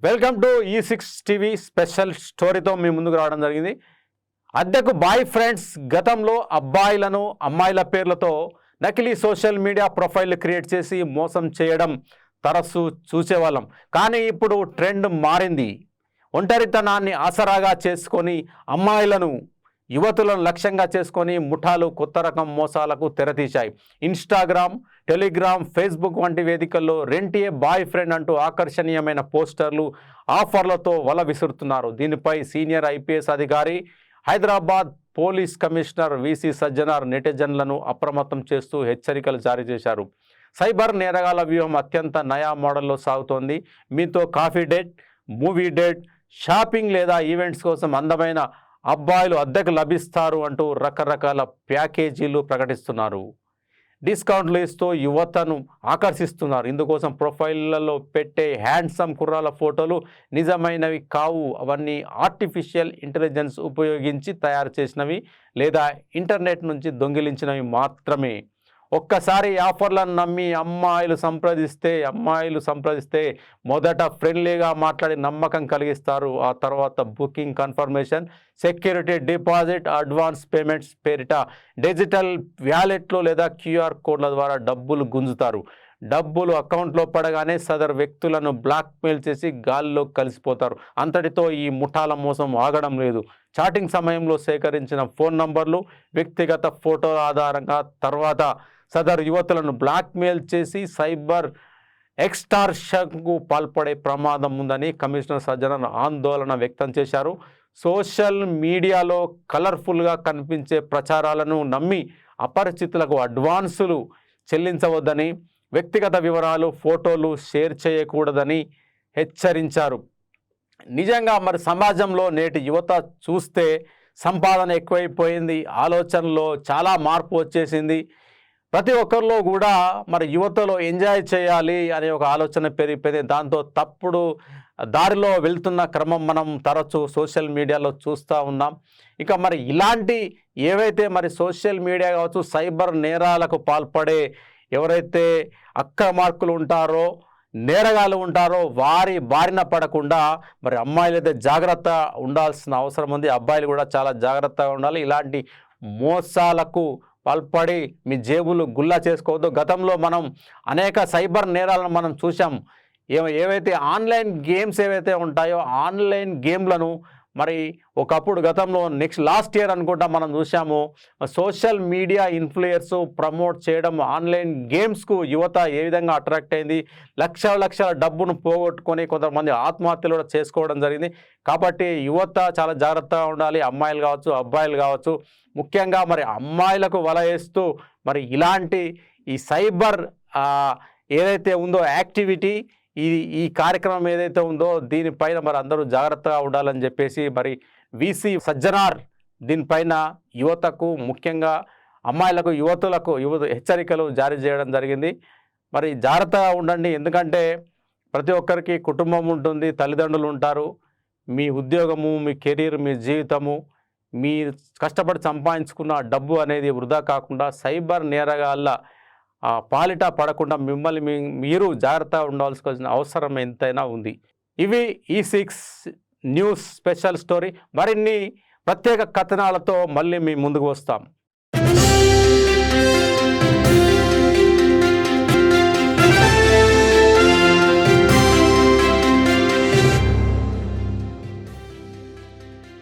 Welcome to E6 TV special స్టోరీతో మీ ముందుకు రావడం జరిగింది. అద్దెకు బాయ్ ఫ్రెండ్స్ గతంలో అబ్బాయిలను అమ్మాయిల పేర్లతో నకిలీ సోషల్ మీడియా ప్రొఫైల్ క్రియేట్ చేసి మోసం చేయడం తరచూ చూసేవాళ్ళం. కానీ ఇప్పుడు ట్రెండ్ మారింది. ఒంటరితనాన్ని ఆసరాగా చేసుకొని అమ్మాయిలను యువతులను లక్ష్యంగా చేసుకొని ముఠాలు కొత్త రకం మోసాలకు తెరతీశాయి. ఇన్స్టాగ్రామ్, టెలిగ్రామ్, ఫేస్బుక్ వంటి వేదికల్లో రెంటే బాయ్ ఫ్రెండ్ అంటూ ఆకర్షణీయమైన పోస్టర్లు, ఆఫర్లతో వల విసురుతున్నారు. దీనిపై సీనియర్ ఐపీఎస్ అధికారి, Hyderabad police commissioner VC Sajjanar నెటిజన్లను అప్రమత్తం చేస్తూ హెచ్చరికలు జారీ చేశారు. సైబర్ నేరగాల వ్యూహం అత్యంత నయా మోడల్లో సాగుతోంది. మీతో coffee date, movie date, shopping లేదా ఈవెంట్స్ కోసం అందమైన అబ్బాయిలు అద్దెకు లభిస్తారు అంటూ రకరకాల ప్యాకేజీలు ప్రకటిస్తున్నారు. డిస్కౌంట్లు ఇస్తూ యువతను ఆకర్షిస్తున్నారు. ఇందుకోసం ప్రొఫైళ్లలో పెట్టే హ్యాండ్సమ్ కుర్రాల ఫోటోలు నిజమైనవి కావు. అవన్నీ ఆర్టిఫిషియల్ ఇంటెలిజెన్స్ ఉపయోగించి తయారు చేసినవి లేదా ఇంటర్నెట్ నుంచి దొంగిలించినవి మాత్రమే. ఒక్కసారి ఆఫర్లను నమ్మి అమ్మాయిలు సంప్రదిస్తే మొదట ఫ్రెండ్లీగా మాట్లాడి నమ్మకం కలిగిస్తారు. ఆ తర్వాత booking confirmation, security deposit, advance payments పేరిట డిజిటల్ వ్యాలెట్లు లేదా క్యూఆర్ కోడ్ల ద్వారా డబ్బులు గుంజుతారు. డబ్బులు అకౌంట్లో పడగానే సదరు వ్యక్తులను బ్లాక్మెయిల్ చేసి గాల్లో కలిసిపోతారు. అంతటితో ఈ ముఠాల మోసం ఆగడం లేదు. చాటింగ్ సమయంలో సేకరించిన ఫోన్ నంబర్లు, వ్యక్తిగత ఫోటోల ఆధారంగా తర్వాత సదరు యువతులను బ్లాక్మెయిల్ చేసి సైబర్ ఎక్స్టార్షన్కు పాల్పడే ప్రమాదం ఉందని కమిషనర్ సజ్జనార్ ఆందోళన వ్యక్తం చేశారు. సోషల్ మీడియాలో కలర్ఫుల్గా కనిపించే ప్రచారాలను నమ్మి అపరిచితులకు అడ్వాన్సులు చెల్లించవద్దని, వ్యక్తిగత వివరాలు, ఫోటోలు షేర్ చేయకూడదని హెచ్చరించారు. నిజంగా మరి సమాజంలో నేటి యువత చూస్తే సంపాదన ఎక్కువైపోయింది, ఆలోచనలో చాలా మార్పు వచ్చేసింది. ప్రతి ఒక్కరిలో కూడా మరి యువతలో ఎంజాయ్ చేయాలి అనే ఒక ఆలోచన పెరిగిపోయింది. దాంతో తప్పుడు దారిలో వెళ్తున్న క్రమం మనం తరచూ సోషల్ మీడియాలో చూస్తూ ఉన్నాం. ఇక మరి ఇలాంటి ఏవైతే మరి సోషల్ మీడియా కావచ్చు, సైబర్ నేరాలకు పాల్పడే ఎవరైతే అక్రమార్కులు ఉంటారో, నేరగాళ్ళు ఉంటారో వారి బారిన పడకుండా మరి అమ్మాయిలు అయితే జాగ్రత్త ఉండాల్సిన అవసరం ఉంది. అబ్బాయిలు కూడా చాలా జాగ్రత్తగా ఉండాలి. ఇలాంటి మోసాలకు పాల్పడి మీ జేబులు గుల్లా చేసుకోవద్దు. గతంలో మనం అనేక సైబర్ నేరాలను మనం చూసాం. ఏవైతే ఆన్లైన్ గేమ్స్ ఏవైతే ఉంటాయో ఆన్లైన్ గేమ్లను మరి ఒకప్పుడు గతంలో లాస్ట్ ఇయర్ అనుకుంటా మనం చూసాము. సోషల్ మీడియా ఇన్ఫ్లుయర్స్ ప్రమోట్ చేయడం ఆన్లైన్ గేమ్స్కు యువత ఏ విధంగా అట్రాక్ట్ అయింది. లక్షల డబ్బును పోగొట్టుకొని కొంతమంది ఆత్మహత్యలు కూడా చేసుకోవడం జరిగింది. కాబట్టి యువత చాలా జాగ్రత్తగా ఉండాలి. అమ్మాయిలు కావచ్చు, అబ్బాయిలు కావచ్చు. ముఖ్యంగా మరి అమ్మాయిలకు వల వేస్తూ మరి ఇలాంటి ఈ సైబర్ ఏదైతే ఉందో యాక్టివిటీ, ఈ కార్యక్రమం ఏదైతే ఉందో దీనిపైన మరి అందరూ జాగ్రత్తగా ఉండాలని చెప్పేసి మరి వీసీ సజ్జనార్ దీనిపైన యువతకు, ముఖ్యంగా అమ్మాయిలకు, యువతులకు హెచ్చరికలు జారీ చేయడం జరిగింది. మరి జాగ్రత్తగా ఉండండి. ఎందుకంటే ప్రతి ఒక్కరికి కుటుంబం ఉంటుంది, తల్లిదండ్రులు ఉంటారు. మీ ఉద్యోగము, మీ కెరీర్, మీ జీవితము, మీ కష్టపడి సంపాదించుకున్న డబ్బు అనేది వృధా కాకుండా సైబర్ నేరగాళ్ళ పాలిట పడకుండా మిమ్మల్ని మీరు జాగ్రత్తగా ఉండాల్సిన అవసరం ఎంతైనా ఉంది. ఇవి E6 న్యూస్ స్పెషల్ స్టోరీ. మరిన్ని ప్రత్యేక కథనాలతో మళ్ళీ మీ ముందుకు వస్తాం.